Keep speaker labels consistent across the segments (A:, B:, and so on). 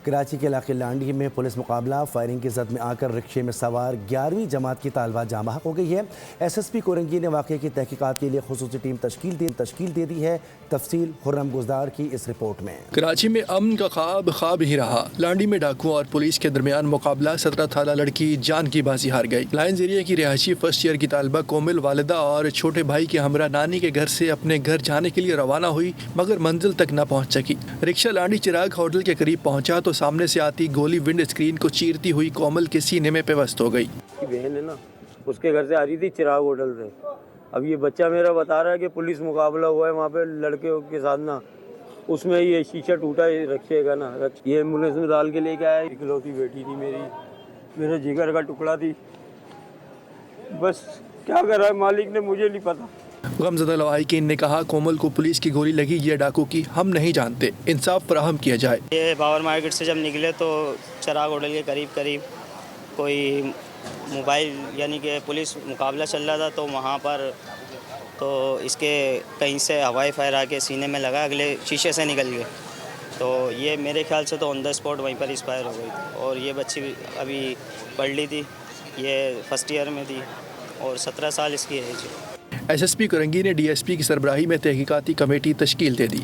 A: کراچی کے علاقے لانڈی میں پولیس مقابلہ، فائرنگ کی زد میں آ کر رکشے میں سوار 11ویں جماعت کی طالبہ جاں بحق ہو گئی ہے۔ ایس ایس پی کورنگی نے واقعے کی تحقیقات کے لیے خصوصی ٹیم تشکیل دے دی ہے۔ تفصیل خرم گزدار کی اس رپورٹ میں۔
B: کراچی میں امن کا خواب ہی رہا۔ لانڈی میں ڈاکوؤں اور پولیس کے درمیان مقابلہ، 17 سالہ لڑکی جان کی بازی ہار گئی۔ لائنز ایریا کی رہائشی فرسٹ ایئر کی طالبہ کومل والدہ اور چھوٹے بھائی کے ہمراہ نانی کے گھر سے اپنے گھر جانے کے لیے روانہ ہوئی، مگر منزل تک نہ پہنچ سکی۔ رکشہ لانڈی چراغ ہوٹل کے قریب پہنچا تو سامنے سے آتی گولی ونڈ اسکرین کو چیرتی ہوئی کومل کے سینے میں پیوست ہو گئی۔
C: بہن ہے نا، اس کے گھر سے آ رہی تھی چراغ ہوٹل سے۔ اب یہ بچہ میرا بتا رہا ہے کہ پولیس مقابلہ ہوا ہے وہاں پہ لڑکے کے ساتھ نا، اس میں یہ شیشہ ٹوٹا رکشے کا نا، یہ ایمبولینس میں ڈال کے لے کے آیا۔ اکلوتی بیٹی تھی میری، میرے جگر کا ٹکڑا تھی، بس کیا کر رہا ہے مالک نے مجھے نہیں پتا۔
B: غمزدہ لواحقین نے کہا کومل کو پولیس کی گولی لگی یا ڈاکو کی ہم نہیں جانتے، انصاف فراہم کیا جائے۔
D: یہ باور مارکیٹ سے جب نکلے تو چراغ ہوٹل کے قریب کوئی موبائل یعنی کہ پولیس مقابلہ چل رہا تھا، تو وہاں پر تو اس کے کہیں سے ہوائی فائر آ کے سینے میں لگا، اگلے شیشے سے نکل گئے، تو یہ میرے خیال سے تو آن دا اسپاٹ وہیں پر ایکسپائر ہو گئی تھی۔ اور یہ بچی ابھی پڑھ لی تھی، یہ فرسٹ ایئر میں تھی اور 17 سال اس کی ایج ہے۔
B: ایس ایس پی کورنگی نے ڈی ایس پی کی سربراہی میں تحقیقاتی کمیٹی تشکیل دے دی۔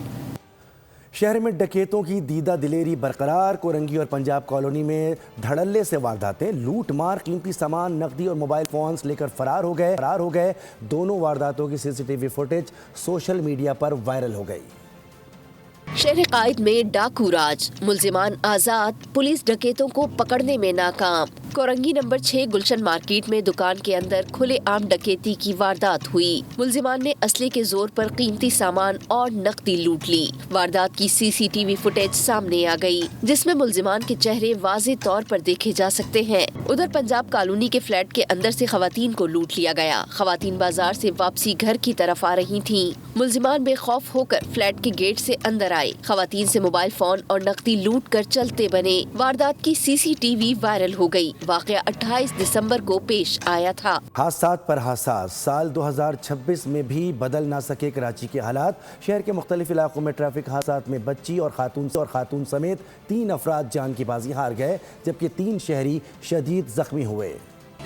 A: شہر میں ڈکیتوں کی دیدہ دلیری برقرار، کورنگی اور پنجاب کالونی میں دھڑلے سے وارداتیں، لوٹ مار، قیمتی سامان، نقدی اور موبائل فونز لے کر فرار ہو گئے۔ دونوں وارداتوں کی C C T V footage social media پر وائرل ہو گئی۔
E: شہر قائد میں ڈاکو راج، ملزمان آزاد، پولیس ڈکیتوں کو پکڑنے میں ناکام۔ کورنگی نمبر 6 گلشن مارکیٹ میں دکان کے اندر کھلے عام ڈکیتی کی واردات ہوئی۔ ملزمان نے اسلحے کے زور پر قیمتی سامان اور نقدی لوٹ لی۔ واردات کی C C T V footage سامنے آ گئی، جس میں ملزمان کے چہرے واضح طور پر دیکھے جا سکتے ہیں۔ ادھر پنجاب کالونی کے فلیٹ کے اندر سے خواتین کو لوٹ لیا گیا۔ خواتین بازار سے واپسی گھر کی طرف آ رہی تھیں۔ ملزمان بے خوف ہو کر فلیٹ کے گیٹ سے اندر آئے، خواتین سے موبائل فون اور نقدی لوٹ کر چلتے بنے۔ واردات کی سی سی ٹی وی وائرل ہو گئی۔ واقعہ 28 دسمبر کو پیش آیا تھا۔
A: حادثات پر حساس، سال 2026 میں بھی بدل نہ سکے کراچی کے حالات۔ شہر کے مختلف علاقوں میں ٹریفک حادثات میں بچی اور خاتون سمیت 3 افراد جان کی بازی ہار گئے، جبکہ 3 شہری شدید زخمی ہوئے۔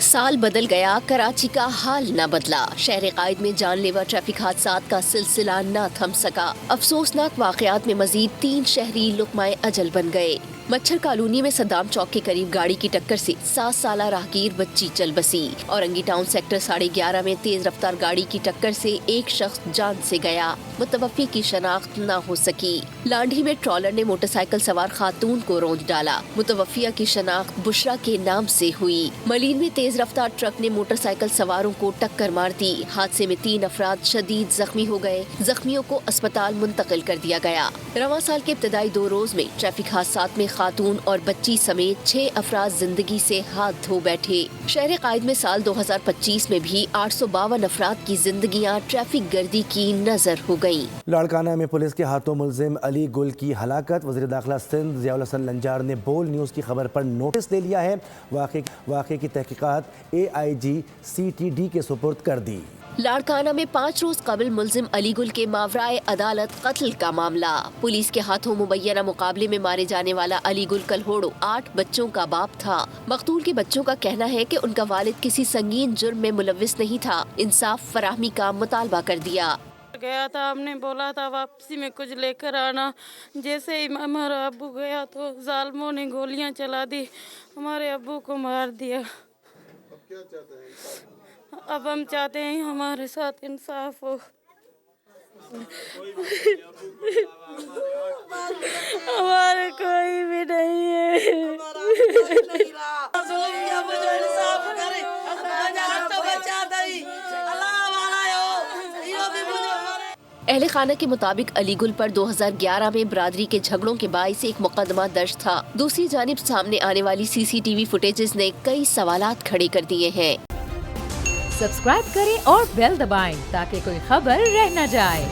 E: سال بدل گیا، کراچی کا حال نہ بدلا۔ شہر قائد میں جان لیوا ٹریفک حادثات کا سلسلہ نہ تھم سکا۔ افسوسناک واقعات میں مزید 3 شہری لقمۂ اجل بن گئے۔ مچھر کالونی میں صدام چوک کے قریب گاڑی کی ٹکر سے 7 سالہ راہگیر بچی چل بسی۔ اورنگی ٹاؤن سیکٹر 11:30 میں تیز رفتار گاڑی کی ٹکر سے ایک شخص جان سے گیا، متوفی کی شناخت نہ ہو سکی۔ لانڈھی میں ٹرالر نے موٹر سائیکل سوار خاتون کو رونچ ڈالا، متوفیہ کی شناخت بشرا کے نام سے ہوئی۔ ملین میں تیز رفتار ٹرک نے موٹر سائیکل سواروں کو ٹکر مار دی، حادثے میں 3 افراد شدید زخمی ہو گئے، زخمیوں کو اسپتال منتقل کر دیا گیا۔ رواں سال کے ابتدائی 2 روز میں ٹریفک حادثات میں خاتون اور بچی سمیت 6 افراد زندگی سے ہاتھ دھو بیٹھے۔ شہر قائد میں سال 2025 میں بھی 852 افراد کی زندگیاں ٹریفک گردی کی نظر ہو گئیں۔
A: لاڑکانہ میں پولیس کے ہاتھوں ملزم علی گل کی ہلاکت، وزیر داخلہ سندھ ضیاء الحسن لنجار نے بول نیوز کی خبر پر نوٹس لے لیا ہے۔ واقعے کی تحقیقات AIG CTD کے سپرد کر دی۔
E: لاڑکانہ میں 5 روز قبل ملزم علی گل کے ماورائے عدالت قتل کا معاملہ۔ پولیس کے ہاتھوں مبینہ مقابلے میں مارے جانے والا علی گل کلہوڑو 8 بچوں کا باپ تھا۔ مقتول کے بچوں کا کہنا ہے کہ ان کا والد کسی سنگین جرم میں ملوث نہیں تھا، انصاف فراہمی کا مطالبہ کر دیا۔
F: گیا تھا، ہم نے بولا تھا واپسی میں کچھ لے کر آنا، جیسے ہی ہمارا ابو گیا تو ظالموں نے گولیاں چلا دی، ہمارے ابو کو مار دیا۔ اب کیا چاہتے ہیں؟ اب ہم چاہتے ہیں ہمارے ساتھ انصاف ہو۔ ہمارے کوئی بھی نہیں ہے۔
E: اہل خانہ کے مطابق علی گل پر 2011 میں برادری کے جھگڑوں کے باعث ایک مقدمہ درج تھا۔ دوسری جانب سامنے آنے والی CCTV فوٹیجز نے کئی سوالات کھڑے کر دیے ہیں۔
G: سبسکرائب کریں اور بیل دبائیں تاکہ کوئی خبر رہ نہ جائے۔